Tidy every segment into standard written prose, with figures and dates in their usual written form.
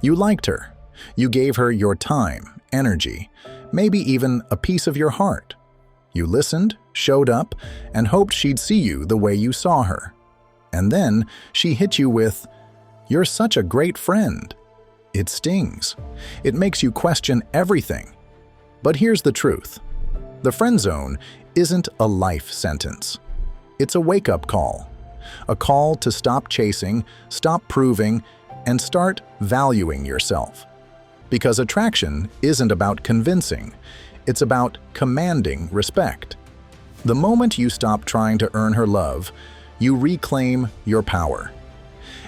You liked her. You gave her your time, energy, maybe even a piece of your heart. You listened, showed up, and hoped she'd see you the way you saw her. And then she hit you with, "You're such a great friend." It stings. It makes you question everything. But here's the truth. The friend zone isn't a life sentence. It's a wake-up call. A call to stop chasing, stop proving, and start valuing yourself. Because attraction isn't about convincing, it's about commanding respect. The moment you stop trying to earn her love, you reclaim your power.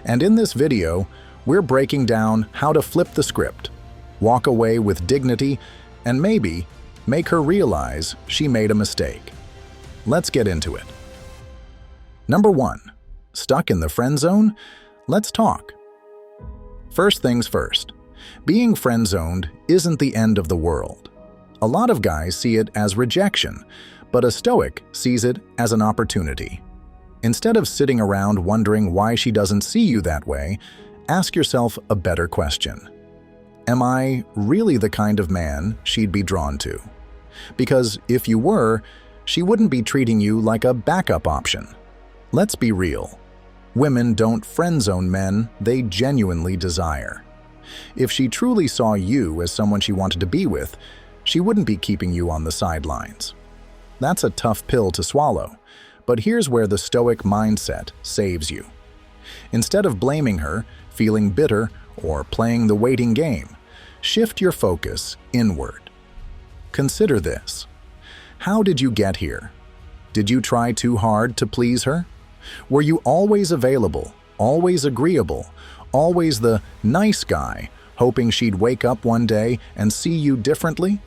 And in this video, we're breaking down how to flip the script, walk away with dignity, and maybe make her realize she made a mistake. Let's get into it. Number 1. Stuck in the friend zone? Let's talk. First things first. Being friend-zoned isn't the end of the world. A lot of guys see it as rejection, but a Stoic sees it as an opportunity. Instead of sitting around wondering why she doesn't see you that way, ask yourself a better question. Am I really the kind of man she'd be drawn to? Because if you were, she wouldn't be treating you like a backup option. Let's be real. Women don't friend-zone men they genuinely desire. If she truly saw you as someone she wanted to be with, she wouldn't be keeping you on the sidelines. That's a tough pill to swallow, but here's where the Stoic mindset saves you. Instead of blaming her, feeling bitter, or playing the waiting game, shift your focus inward. Consider this. How did you get here? Did you try too hard to please her? Were you always available, always agreeable, always the nice guy, hoping she'd wake up one day and see you differently?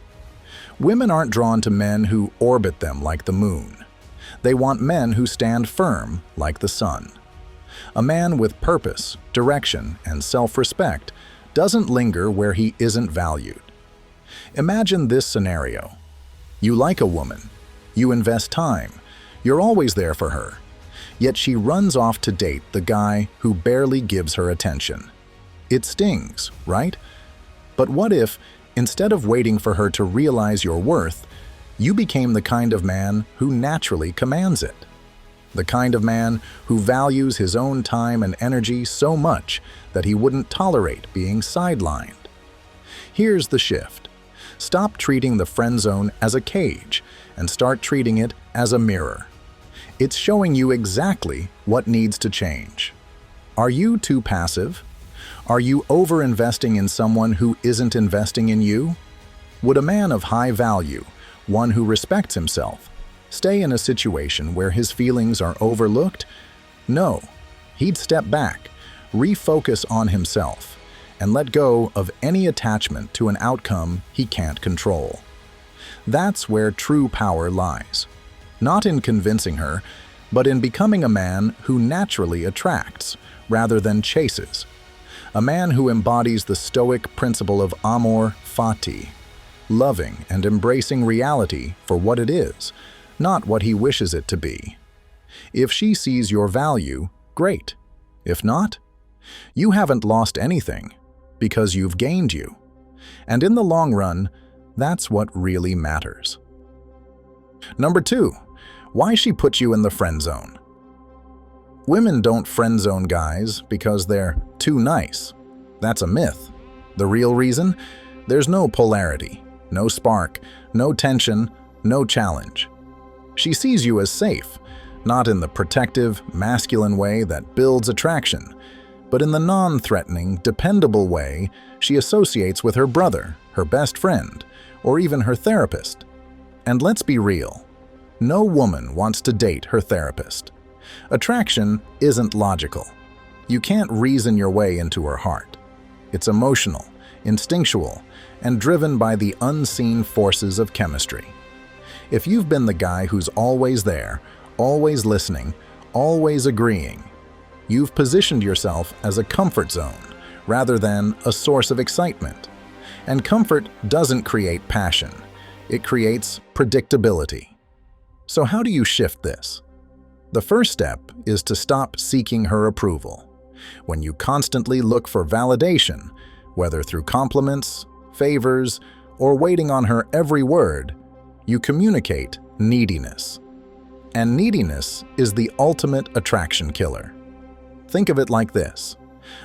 Women aren't drawn to men who orbit them like the moon. They want men who stand firm like the sun. A man with purpose, direction, and self-respect doesn't linger where he isn't valued. Imagine this scenario. You like a woman. You invest time. You're always there for her. Yet she runs off to date the guy who barely gives her attention. It stings, right? But what if, instead of waiting for her to realize your worth, you became the kind of man who naturally commands it? The kind of man who values his own time and energy so much that he wouldn't tolerate being sidelined. Here's the shift. Stop treating the friend zone as a cage and start treating it as a mirror. It's showing you exactly what needs to change. Are you too passive? Are you over-investing in someone who isn't investing in you? Would a man of high value, one who respects himself, stay in a situation where his feelings are overlooked? No. He'd step back, refocus on himself, and let go of any attachment to an outcome he can't control. That's where true power lies. Not in convincing her, but in becoming a man who naturally attracts, rather than chases. A man who embodies the Stoic principle of amor fati, loving and embracing reality for what it is, not what he wishes it to be. If she sees your value, great. If not, you haven't lost anything, because you've gained you. And in the long run, that's what really matters. Number 2. Why she put you in the friend zone. Women don't friend zone guys because they're too nice. That's a myth. The real reason? There's no polarity, no spark, no tension, no challenge. She sees you as safe, not in the protective, masculine way that builds attraction, but in the non-threatening, dependable way she associates with her brother, her best friend, or even her therapist. And let's be real. No woman wants to date her therapist. Attraction isn't logical. You can't reason your way into her heart. It's emotional, instinctual, and driven by the unseen forces of chemistry. If you've been the guy who's always there, always listening, always agreeing, you've positioned yourself as a comfort zone rather than a source of excitement. And comfort doesn't create passion. It creates predictability. So how do you shift this? The first step is to stop seeking her approval. When you constantly look for validation, Whether through compliments, favors, or waiting on her every word, you communicate neediness. And neediness is the ultimate attraction killer. Think of it like this.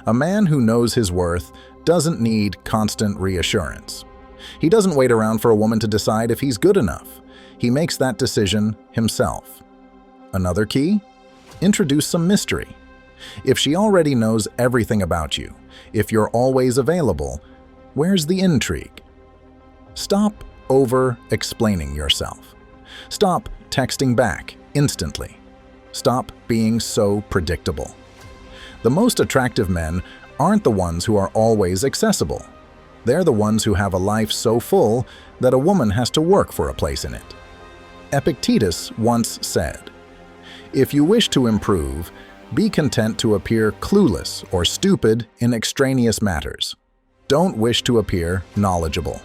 A man who knows his worth doesn't need constant reassurance. He doesn't wait around for a woman to decide if he's good enough. He makes that decision himself. Another key? Introduce some mystery. If she already knows everything about you, if you're always available, where's the intrigue? Stop over-explaining yourself. Stop texting back instantly. Stop being so predictable. The most attractive men aren't the ones who are always accessible. They're the ones who have a life so full that a woman has to work for a place in it. Epictetus once said, "If you wish to improve, be content to appear clueless or stupid in extraneous matters. Don't wish to appear knowledgeable."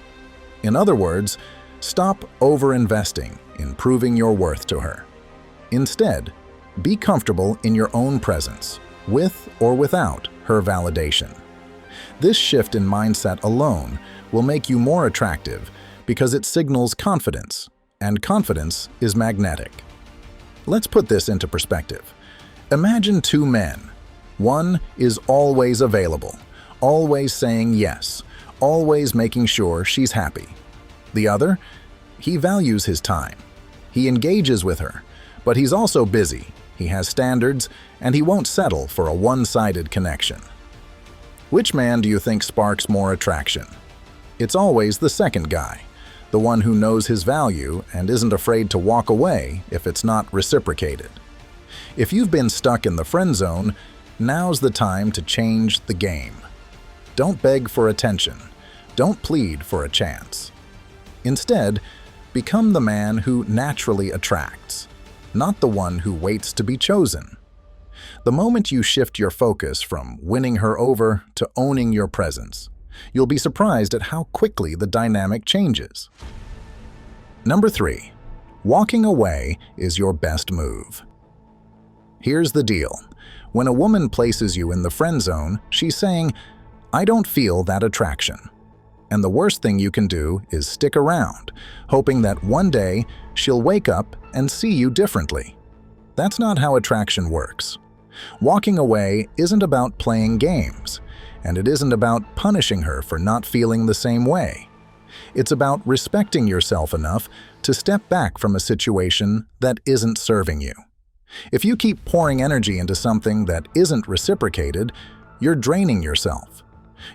In other words, stop over-investing in proving your worth to her. Instead, be comfortable in your own presence, with or without her validation. This shift in mindset alone will make you more attractive because it signals confidence, and confidence is magnetic. Let's put this into perspective. Imagine two men. One is always available, always saying yes, always making sure she's happy. The other, he values his time. He engages with her, but he's also busy. He has standards, and he won't settle for a one-sided connection. Which man do you think sparks more attraction? It's always the second guy, the one who knows his value and isn't afraid to walk away if it's not reciprocated. If you've been stuck in the friend zone, now's the time to change the game. Don't beg for attention. Don't plead for a chance. Instead, become the man who naturally attracts, not the one who waits to be chosen. The moment you shift your focus from winning her over to owning your presence, you'll be surprised at how quickly the dynamic changes. Number 3. Walking away is your best move. Here's the deal. When a woman places you in the friend zone, she's saying, "I don't feel that attraction." And the worst thing you can do is stick around, hoping that one day she'll wake up and see you differently. That's not how attraction works. Walking away isn't about playing games, and it isn't about punishing her for not feeling the same way. It's about respecting yourself enough to step back from a situation that isn't serving you. If you keep pouring energy into something that isn't reciprocated, you're draining yourself.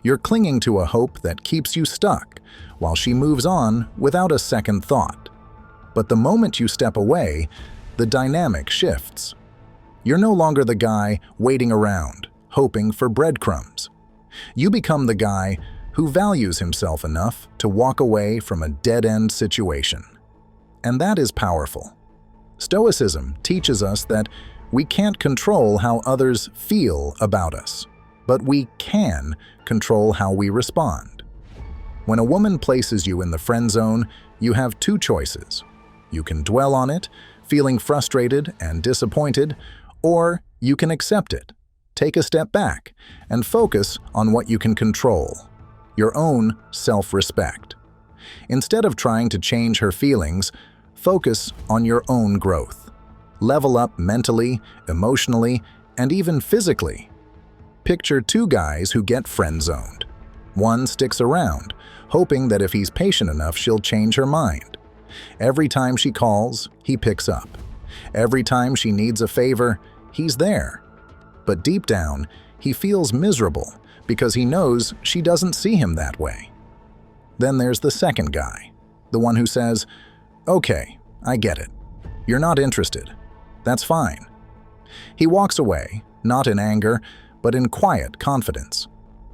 You're clinging to a hope that keeps you stuck while she moves on without a second thought. But the moment you step away, the dynamic shifts. You're no longer the guy waiting around, hoping for breadcrumbs. You become the guy who values himself enough to walk away from a dead-end situation. And that is powerful. Stoicism teaches us that we can't control how others feel about us, but we can control how we respond. When a woman places you in the friend zone, you have two choices. You can dwell on it, feeling frustrated and disappointed, or you can accept it, take a step back, and focus on what you can control, your own self-respect. Instead of trying to change her feelings, focus on your own growth. Level up mentally, emotionally, and even physically. Picture two guys who get friend-zoned. One sticks around, hoping that if he's patient enough, she'll change her mind. Every time she calls, he picks up. Every time she needs a favor, he's there. But deep down, he feels miserable because he knows she doesn't see him that way. Then there's the second guy, the one who says, "Okay, I get it. You're not interested. That's fine." He walks away, not in anger, but in quiet confidence.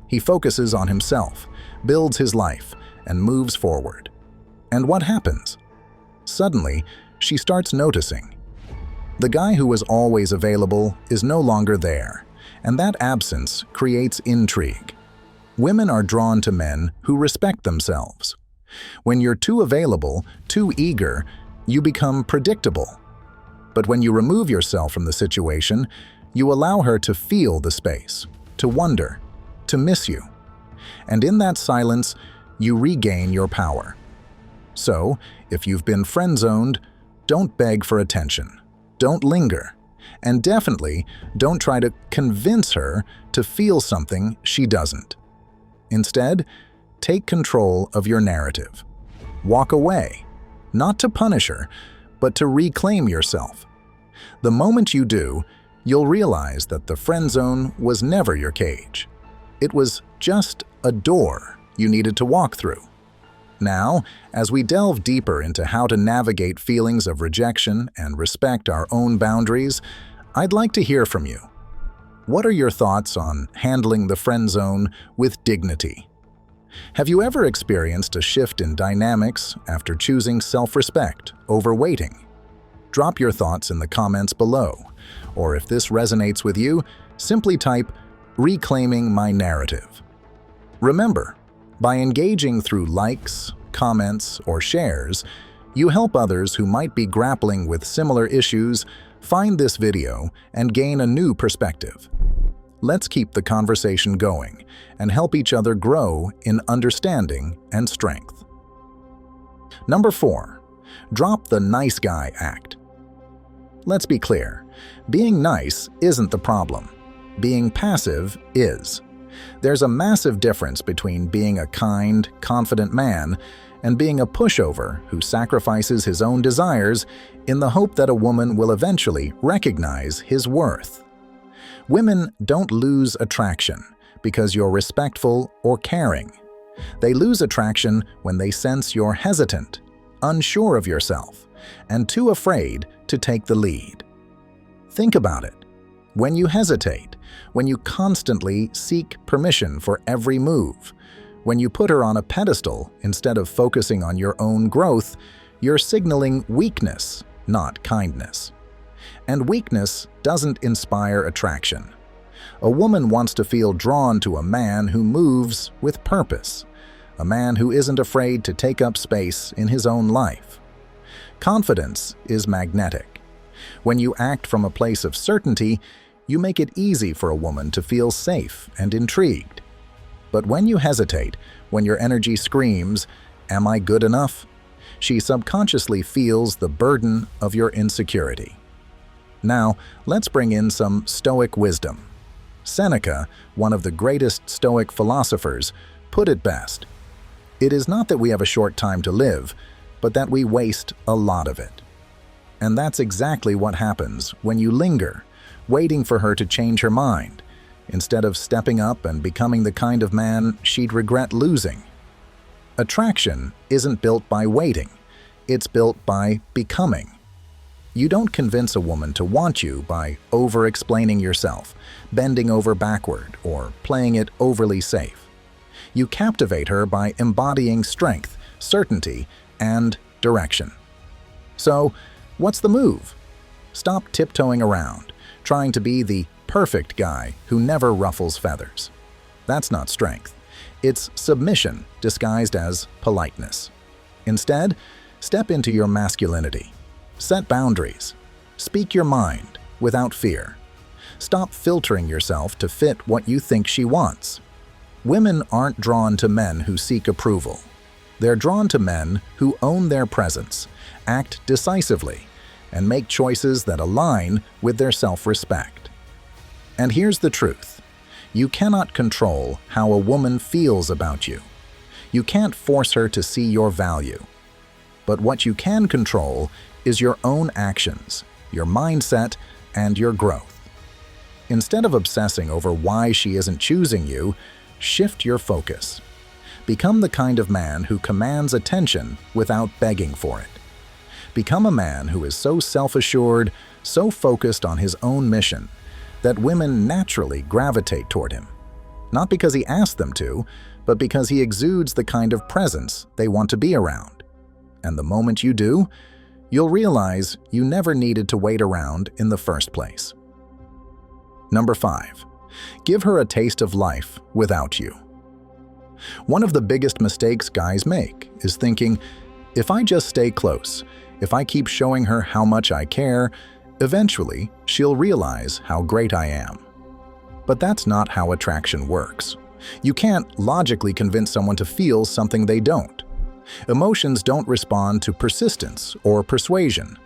He focuses on himself, builds his life, and moves forward. And what happens? Suddenly, she starts noticing. The guy who was always available is no longer there, and that absence creates intrigue. Women are drawn to men who respect themselves. When you're too available, too eager, you become predictable. But when you remove yourself from the situation, you allow her to feel the space, to wonder, to miss you. And in that silence, you regain your power. So, if you've been friend-zoned, don't beg for attention. Don't linger. And definitely don't try to convince her to feel something she doesn't. Instead, take control of your narrative. Walk away, not to punish her, but to reclaim yourself. The moment you do, you'll realize that the friend zone was never your cage. It was just a door you needed to walk through. Now, as we delve deeper into how to navigate feelings of rejection and respect our own boundaries, I'd like to hear from you. What are your thoughts on handling the friend zone with dignity? Have you ever experienced a shift in dynamics after choosing self-respect over waiting? Drop your thoughts in the comments below, or if this resonates with you, simply type "Reclaiming my narrative." Remember, by engaging through likes, comments, or shares, you help others who might be grappling with similar issues find this video and gain a new perspective. Let's keep the conversation going and help each other grow in understanding and strength. Number 4. Drop the nice guy act. Let's be clear, being nice isn't the problem. Being passive is. There's a massive difference between being a kind, confident man and being a pushover who sacrifices his own desires in the hope that a woman will eventually recognize his worth. Women don't lose attraction because you're respectful or caring. They lose attraction when they sense you're hesitant, unsure of yourself, and too afraid to take the lead. Think about it. When you hesitate, when you constantly seek permission for every move, when you put her on a pedestal instead of focusing on your own growth, you're signaling weakness, not kindness. And weakness doesn't inspire attraction. A woman wants to feel drawn to a man who moves with purpose, a man who isn't afraid to take up space in his own life. Confidence is magnetic. When you act from a place of certainty, you make it easy for a woman to feel safe and intrigued. But when you hesitate, when your energy screams, "Am I good enough?" she subconsciously feels the burden of your insecurity. Now, let's bring in some Stoic wisdom. Seneca, one of the greatest Stoic philosophers, put it best. It is not that we have a short time to live, but that we waste a lot of it. And that's exactly what happens when you linger, waiting for her to change her mind, instead of stepping up and becoming the kind of man she'd regret losing. Attraction isn't built by waiting, it's built by becoming. You don't convince a woman to want you by over-explaining yourself, bending over backward, or playing it overly safe. You captivate her by embodying strength, certainty, and direction. So, what's the move? Stop tiptoeing around, trying to be the perfect guy who never ruffles feathers. That's not strength. It's submission disguised as politeness. Instead, step into your masculinity. Set boundaries. Speak your mind without fear. Stop filtering yourself to fit what you think she wants. Women aren't drawn to men who seek approval. They're drawn to men who own their presence, act decisively, and make choices that align with their self-respect. And here's the truth. You cannot control how a woman feels about you. You can't force her to see your value. But what you can control is your own actions, your mindset, and your growth. Instead of obsessing over why she isn't choosing you, shift your focus. Become the kind of man who commands attention without begging for it. Become a man who is so self-assured, so focused on his own mission, that women naturally gravitate toward him. Not because he asked them to, but because he exudes the kind of presence they want to be around. And the moment you do, you'll realize you never needed to wait around in the first place. Number 5. Give her a taste of life without you. One of the biggest mistakes guys make is thinking, if I just stay close, if I keep showing her how much I care, eventually she'll realize how great I am. But that's not how attraction works. You can't logically convince someone to feel something they don't. Emotions don't respond to persistence or persuasion.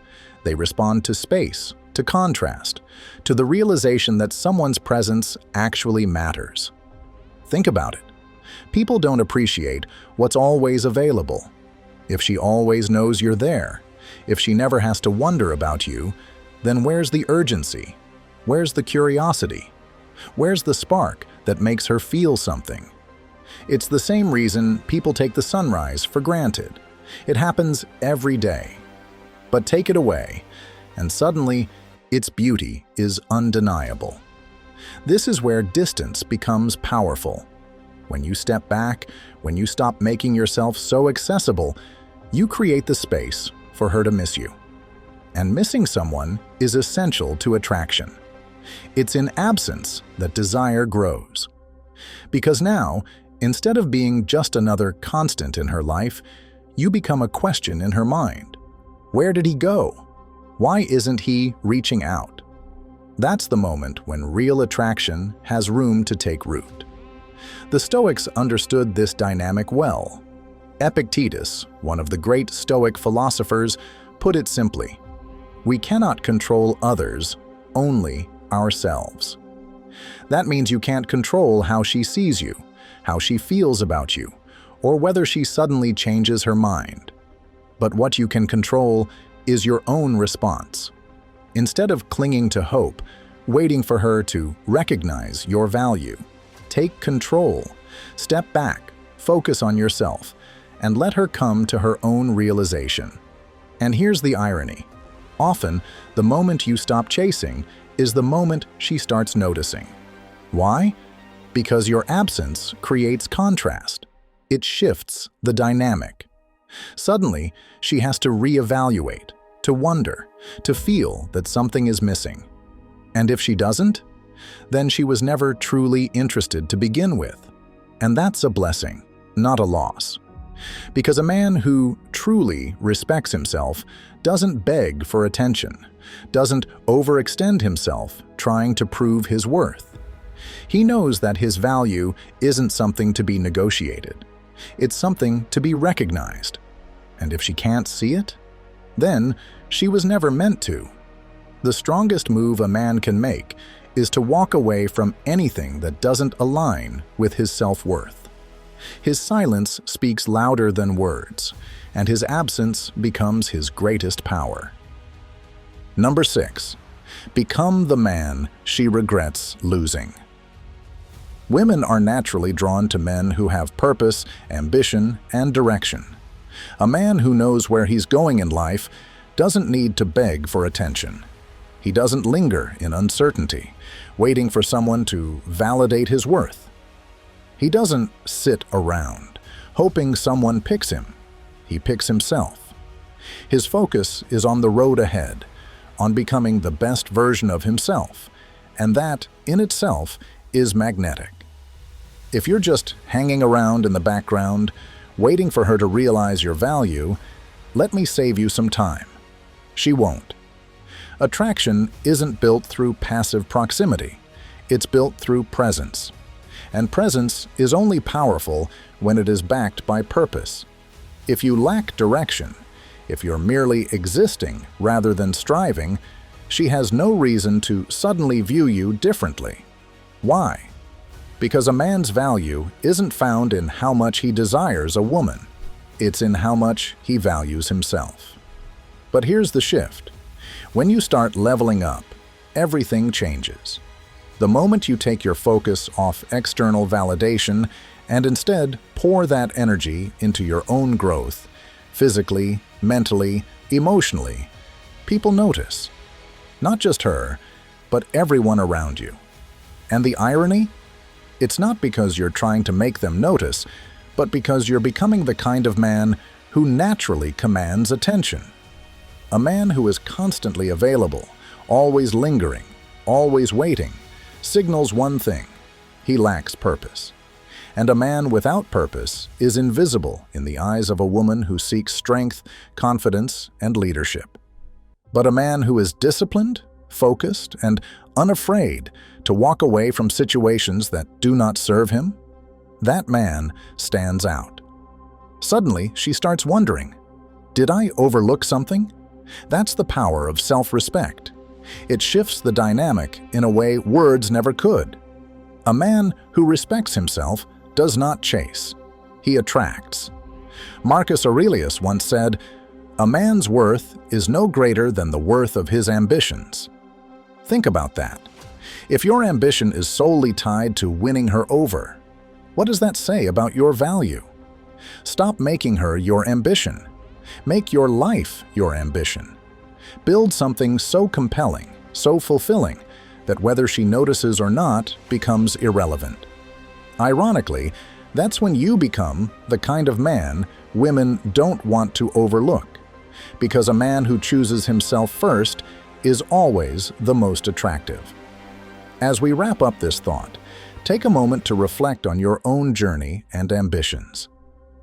They respond to space, to contrast, to the realization that someone's presence actually matters. Think about it. People don't appreciate what's always available. If she always knows you're there, if she never has to wonder about you, then where's the urgency? Where's the curiosity? Where's the spark that makes her feel something? It's the same reason people take the sunrise for granted. It happens every day. But take it away, and suddenly, its beauty is undeniable. This is where distance becomes powerful. When you step back, when you stop making yourself so accessible, you create the space for her to miss you. And missing someone is essential to attraction. It's in absence that desire grows. Because now, instead of being just another constant in her life, you become a question in her mind. Where did he go? Why isn't he reaching out? That's the moment when real attraction has room to take root. The Stoics understood this dynamic well. Epictetus, one of the great Stoic philosophers, put it simply: we cannot control others, only ourselves. That means you can't control how she sees you, how she feels about you, or whether she suddenly changes her mind. But what you can control is your own response. Instead of clinging to hope, waiting for her to recognize your value, take control, step back, focus on yourself, and let her come to her own realization. And here's the irony. Often, the moment you stop chasing is the moment she starts noticing. Why? Because your absence creates contrast. It shifts the dynamic. Suddenly, she has to reevaluate, to wonder, to feel that something is missing. And if she doesn't, then she was never truly interested to begin with. And that's a blessing, not a loss. Because a man who truly respects himself doesn't beg for attention, doesn't overextend himself trying to prove his worth. He knows that his value isn't something to be negotiated. It's something to be recognized. And if she can't see it, then she was never meant to. The strongest move a man can make is to walk away from anything that doesn't align with his self-worth. His silence speaks louder than words, and his absence becomes his greatest power. Number 6. Become the man she regrets losing. Women are naturally drawn to men who have purpose, ambition, and direction. A man who knows where he's going in life doesn't need to beg for attention. He doesn't linger in uncertainty, waiting for someone to validate his worth. He doesn't sit around, hoping someone picks him. He picks himself. His focus is on the road ahead, on becoming the best version of himself, and that, in itself, is magnetic. If you're just hanging around in the background, waiting for her to realize your value, let me save you some time. She won't. Attraction isn't built through passive proximity. It's built through presence. And presence is only powerful when it is backed by purpose. If you lack direction, if you're merely existing rather than striving, she has no reason to suddenly view you differently. Why? Because a man's value isn't found in how much he desires a woman. It's in how much he values himself. But here's the shift. When you start leveling up, everything changes. The moment you take your focus off external validation and instead pour that energy into your own growth, physically, mentally, emotionally, people notice. Not just her, but everyone around you. And the irony? It's not because you're trying to make them notice, but because you're becoming the kind of man who naturally commands attention. A man who is constantly available, always lingering, always waiting, signals one thing: he lacks purpose. And a man without purpose is invisible in the eyes of a woman who seeks strength, confidence, and leadership. But a man who is disciplined, focused, and unafraid to walk away from situations that do not serve him, That man stands out. Suddenly, she starts wondering, did I overlook something? That's the power of self-respect. It shifts the dynamic in a way words never could. A man who respects himself does not chase. He attracts. Marcus Aurelius once said, "A man's worth is no greater than the worth of his ambitions." Think about that. If your ambition is solely tied to winning her over, what does that say about your value? Stop making her your ambition. Make your life your ambition. Build something so compelling, so fulfilling, that whether she notices or not becomes irrelevant. Ironically, that's when you become the kind of man women don't want to overlook, because a man who chooses himself first is always the most attractive. As we wrap up this thought, take a moment to reflect on your own journey and ambitions.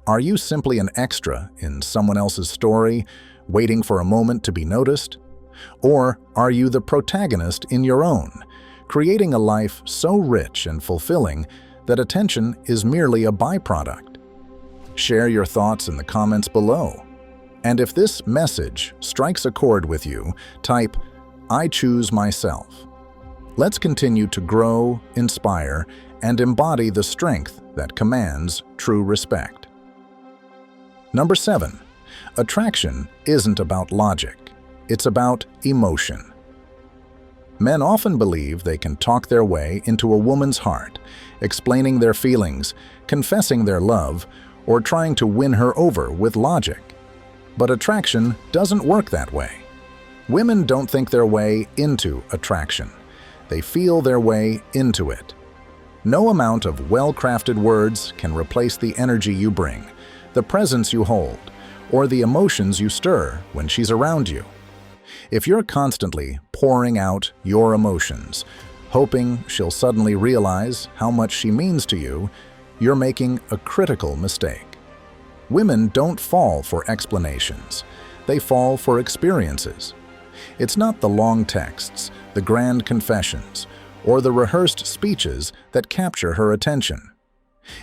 Are you simply an extra in someone else's story, waiting for a moment to be noticed? Or are you the protagonist in your own, creating a life so rich and fulfilling that attention is merely a byproduct? Share your thoughts in the comments below. And if this message strikes a chord with you, type, "I choose myself." Let's continue to grow, inspire, and embody the strength that commands true respect. Number 7. Attraction isn't about logic. It's about emotion. Men often believe they can talk their way into a woman's heart, explaining their feelings, confessing their love, or trying to win her over with logic. But attraction doesn't work that way. Women don't think their way into attraction. They feel their way into it. No amount of well-crafted words can replace the energy you bring, the presence you hold, or the emotions you stir when she's around you. If you're constantly pouring out your emotions, hoping she'll suddenly realize how much she means to you, you're making a critical mistake. Women don't fall for explanations. They fall for experiences. It's not the long texts, the grand confessions, or the rehearsed speeches that capture her attention.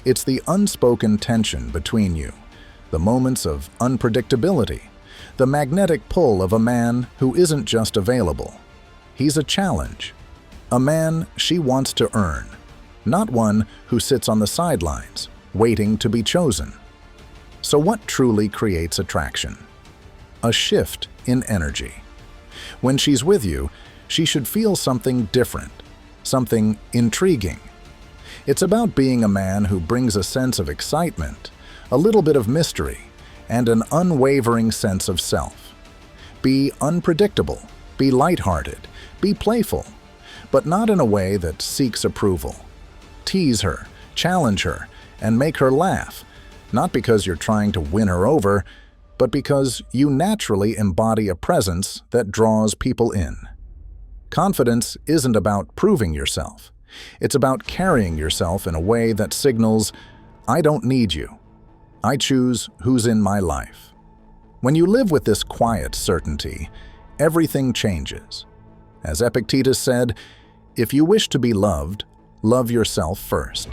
It's the unspoken tension between you, the moments of unpredictability, the magnetic pull of a man who isn't just available. He's a challenge, a man she wants to earn, not one who sits on the sidelines, waiting to be chosen. So what truly creates attraction? A shift in energy. When she's with you, she should feel something different, something intriguing. It's about being a man who brings a sense of excitement, a little bit of mystery, and an unwavering sense of self. Be unpredictable, be lighthearted, be playful, but not in a way that seeks approval. Tease her, challenge her, and make her laugh, not because you're trying to win her over, but because you naturally embody a presence that draws people in. Confidence isn't about proving yourself. It's about carrying yourself in a way that signals, "I don't need you. I choose who's in my life." When you live with this quiet certainty, everything changes. As Epictetus said, "If you wish to be loved, love yourself first."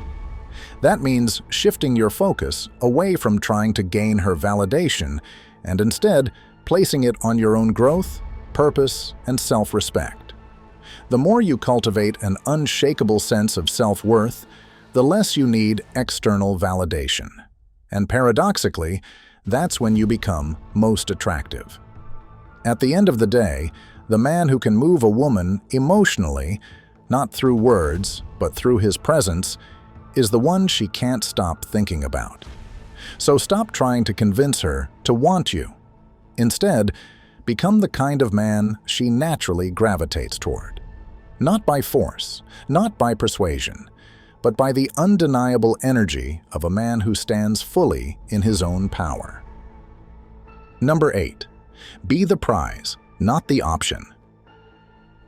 That means shifting your focus away from trying to gain her validation and instead placing it on your own growth, purpose, and self-respect. The more you cultivate an unshakable sense of self-worth, the less you need external validation. And paradoxically, that's when you become most attractive. At the end of the day, the man who can move a woman emotionally, not through words, but through his presence, is the one she can't stop thinking about. So stop trying to convince her to want you. Instead, become the kind of man she naturally gravitates toward. Not by force, not by persuasion, but by the undeniable energy of a man who stands fully in his own power. Number 8. Be the prize, not the option.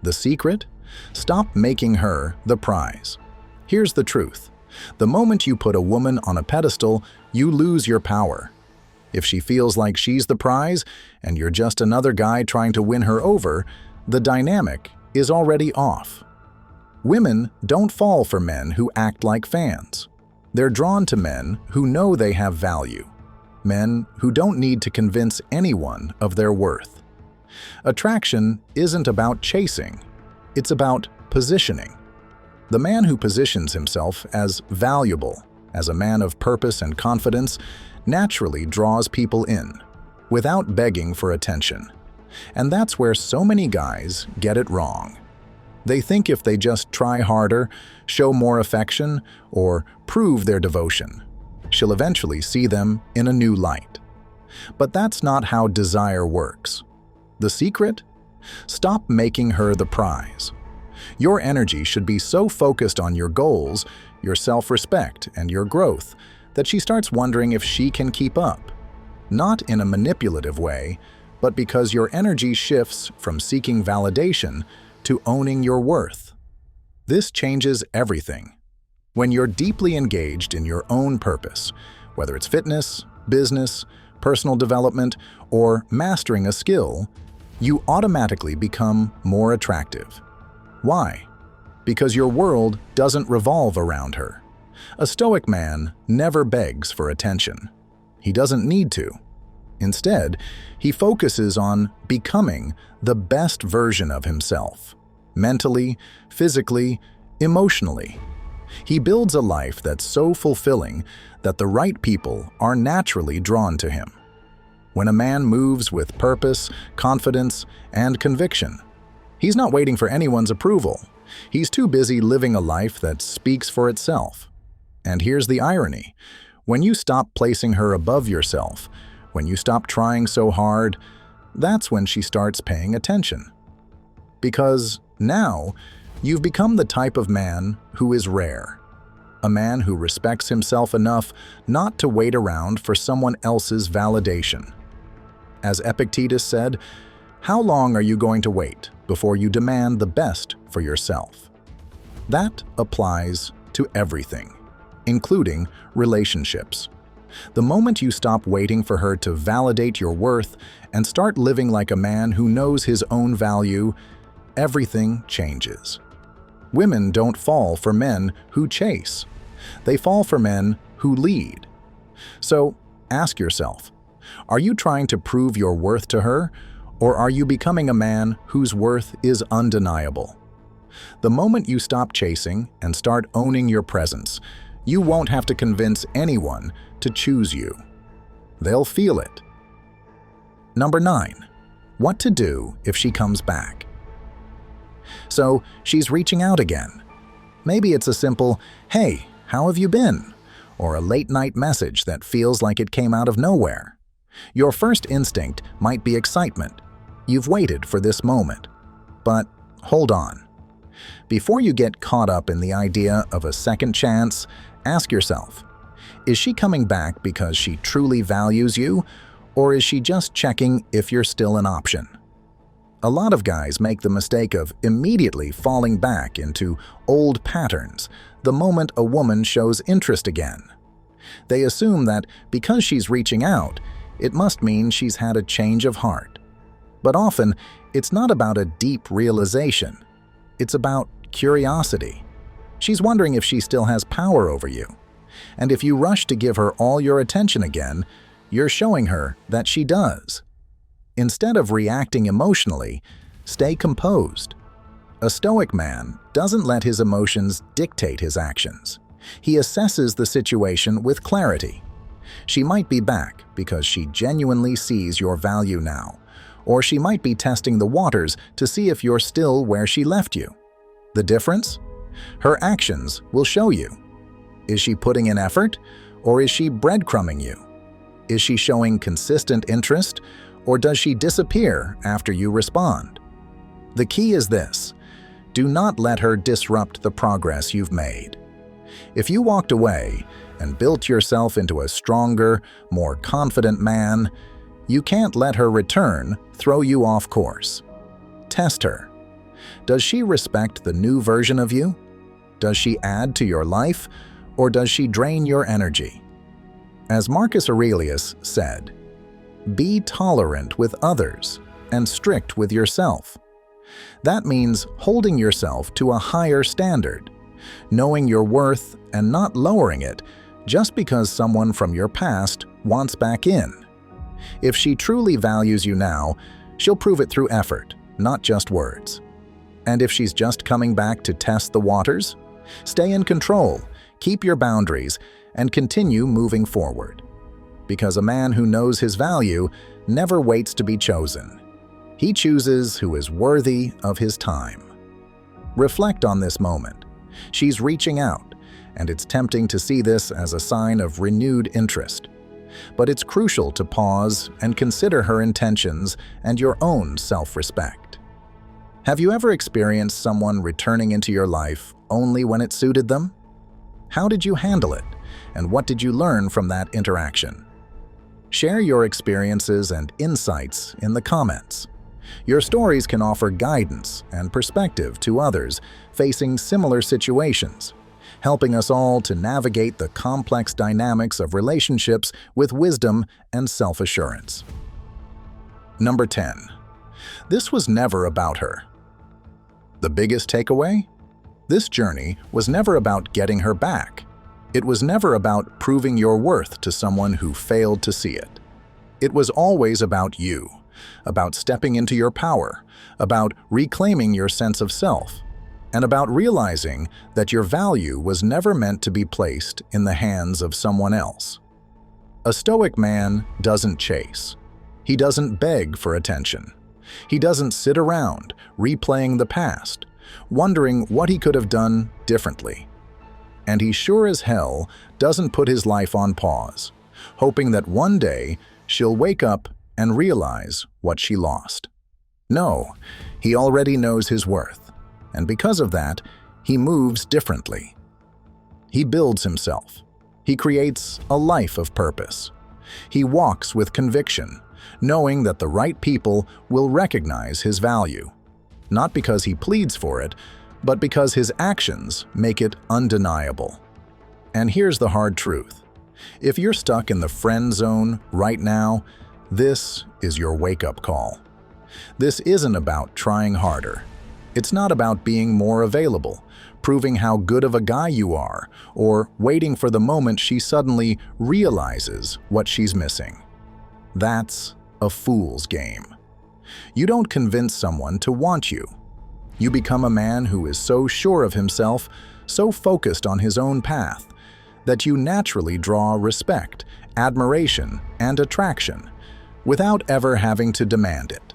The secret? Stop making her the prize. Here's the truth. The moment you put a woman on a pedestal, you lose your power. If she feels like she's the prize and you're just another guy trying to win her over, the dynamic is already off. Women don't fall for men who act like fans. They're drawn to men who know they have value, men who don't need to convince anyone of their worth. Attraction isn't about chasing, it's about positioning. The man who positions himself as valuable, as a man of purpose and confidence, naturally draws people in, without begging for attention. And that's where so many guys get it wrong. They think if they just try harder, show more affection, or prove their devotion, she'll eventually see them in a new light. But that's not how desire works. The secret? Stop making her the prize. Your energy should be so focused on your goals, your self-respect, and your growth that she starts wondering if she can keep up. Not in a manipulative way, but because your energy shifts from seeking validation to owning your worth. This changes everything. When you're deeply engaged in your own purpose, whether it's fitness, business, personal development, or mastering a skill, you automatically become more attractive. Why? Because your world doesn't revolve around her. A Stoic man never begs for attention. He doesn't need to. Instead, he focuses on becoming the best version of himself, mentally, physically, emotionally. He builds a life that's so fulfilling that the right people are naturally drawn to him. When a man moves with purpose, confidence, and conviction, he's not waiting for anyone's approval. He's too busy living a life that speaks for itself. And here's the irony. When you stop placing her above yourself, when you stop trying so hard, that's when she starts paying attention. Because now, you've become the type of man who is rare. A man who respects himself enough not to wait around for someone else's validation. As Epictetus said, "How long are you going to wait before you demand the best for yourself?" That applies to everything, including relationships. The moment you stop waiting for her to validate your worth and start living like a man who knows his own value, everything changes. Women don't fall for men who chase. They fall for men who lead. So, ask yourself, are you trying to prove your worth to her, or are you becoming a man whose worth is undeniable? The moment you stop chasing and start owning your presence, you won't have to convince anyone to choose you. They'll feel it. Number 9. What to do if she comes back? So, she's reaching out again. Maybe it's a simple, "Hey, how have you been?" or a late-night message that feels like it came out of nowhere. Your first instinct might be excitement. You've waited for this moment. But hold on. Before you get caught up in the idea of a second chance, ask yourself, is she coming back because she truly values you, or is she just checking if you're still an option? A lot of guys make the mistake of immediately falling back into old patterns the moment a woman shows interest again. They assume that because she's reaching out, it must mean she's had a change of heart. But often, it's not about a deep realization. It's about curiosity. She's wondering if she still has power over you. And if you rush to give her all your attention again, you're showing her that she does. Instead of reacting emotionally, stay composed. A Stoic man doesn't let his emotions dictate his actions. He assesses the situation with clarity. She might be back because she genuinely sees your value now, or she might be testing the waters to see if you're still where she left you. The difference? Her actions will show you. Is she putting in effort, or is she breadcrumbing you? Is she showing consistent interest, or does she disappear after you respond? The key is this: do not let her disrupt the progress you've made. If you walked away and built yourself into a stronger, more confident man, you can't let her return throw you off course. Test her. Does she respect the new version of you? Does she add to your life, or does she drain your energy? As Marcus Aurelius said, "Be tolerant with others and strict with yourself." That means holding yourself to a higher standard, knowing your worth and not lowering it just because someone from your past wants back in. If she truly values you now, she'll prove it through effort, not just words. And if she's just coming back to test the waters, stay in control, keep your boundaries, and continue moving forward. Because a man who knows his value never waits to be chosen. He chooses who is worthy of his time. Reflect on this moment. She's reaching out, and it's tempting to see this as a sign of renewed interest. But it's crucial to pause and consider her intentions and your own self-respect. Have you ever experienced someone returning into your life only when it suited them? How did you handle it, and what did you learn from that interaction? Share your experiences and insights in the comments. Your stories can offer guidance and perspective to others facing similar situations, helping us all to navigate the complex dynamics of relationships with wisdom and self-assurance. Number 10. This was never about her. The biggest takeaway? This journey was never about getting her back. It was never about proving your worth to someone who failed to see it. It was always about you, about stepping into your power, about reclaiming your sense of self, and about realizing that your value was never meant to be placed in the hands of someone else. A Stoic man doesn't chase. He doesn't beg for attention. He doesn't sit around replaying the past, wondering what he could have done differently. And he sure as hell doesn't put his life on pause, hoping that one day she'll wake up and realize what she lost. No, he already knows his worth, and because of that, he moves differently. He builds himself. He creates a life of purpose. He walks with conviction, knowing that the right people will recognize his value, not because he pleads for it, but because his actions make it undeniable. And here's the hard truth. If you're stuck in the friend zone right now, this is your wake-up call. This isn't about trying harder. It's not about being more available, proving how good of a guy you are, or waiting for the moment she suddenly realizes what she's missing. That's a fool's game. You don't convince someone to want you. You become a man who is so sure of himself, so focused on his own path, that you naturally draw respect, admiration, and attraction, without ever having to demand it.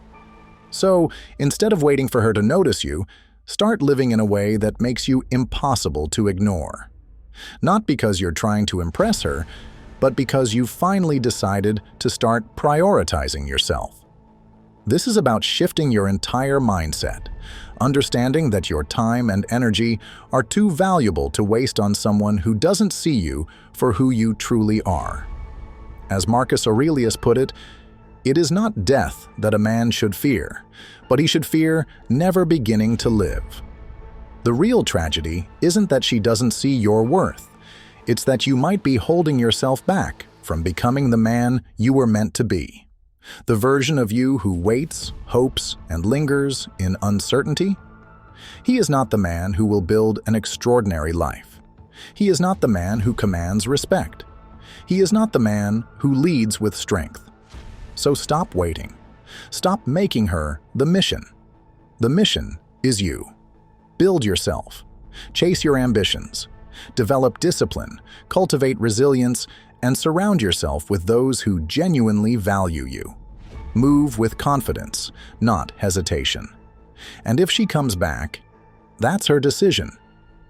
So, instead of waiting for her to notice you, start living in a way that makes you impossible to ignore. Not because you're trying to impress her, but because you've finally decided to start prioritizing yourself. This is about shifting your entire mindset, understanding that your time and energy are too valuable to waste on someone who doesn't see you for who you truly are. As Marcus Aurelius put it, it is not death that a man should fear, but he should fear never beginning to live. The real tragedy isn't that she doesn't see your worth. It's that you might be holding yourself back from becoming the man you were meant to be. The version of you who waits, hopes, and lingers in uncertainty. He is not the man who will build an extraordinary life. He is not the man who commands respect. He is not the man who leads with strength. So stop waiting. Stop making her the mission. The mission is you. Build yourself. Chase your ambitions. Develop discipline, cultivate resilience, and surround yourself with those who genuinely value you. Move with confidence, not hesitation. And if she comes back, that's her decision.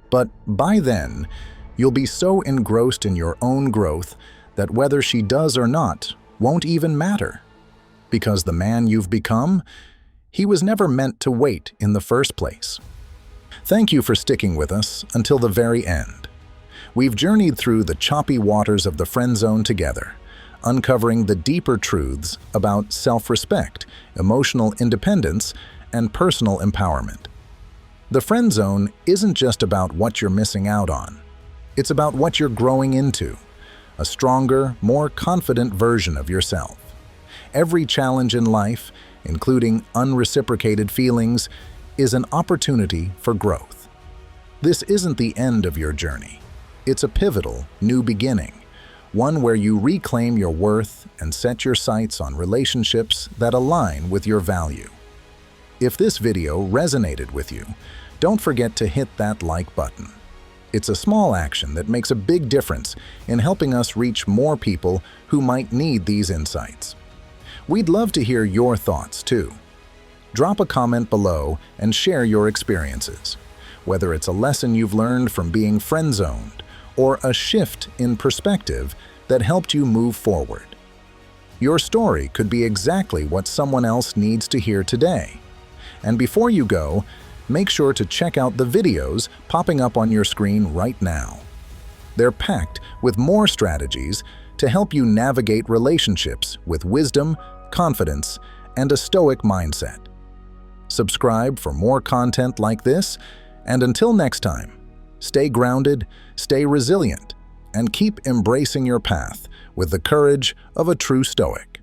But by then, you'll be so engrossed in your own growth that whether she does or not won't even matter. Because the man you've become, he was never meant to wait in the first place. Thank you for sticking with us until the very end. We've journeyed through the choppy waters of the friend zone together, uncovering the deeper truths about self-respect, emotional independence, and personal empowerment. The friend zone isn't just about what you're missing out on. It's about what you're growing into, a stronger, more confident version of yourself. Every challenge in life, including unreciprocated feelings, is an opportunity for growth. This isn't the end of your journey. It's a pivotal new beginning. one where you reclaim your worth and set your sights on relationships that align with your value. If this video resonated with you, don't forget to hit that like button. It's a small action that makes a big difference in helping us reach more people who might need these insights. We'd love to hear your thoughts too. Drop a comment below and share your experiences, whether it's a lesson you've learned from being friend-zoned or a shift in perspective that helped you move forward. Your story could be exactly what someone else needs to hear today. And before you go, make sure to check out the videos popping up on your screen right now. They're packed with more strategies to help you navigate relationships with wisdom, confidence, and a Stoic mindset. Subscribe for more content like this, and until next time, stay grounded, stay resilient, and keep embracing your path with the courage of a true Stoic.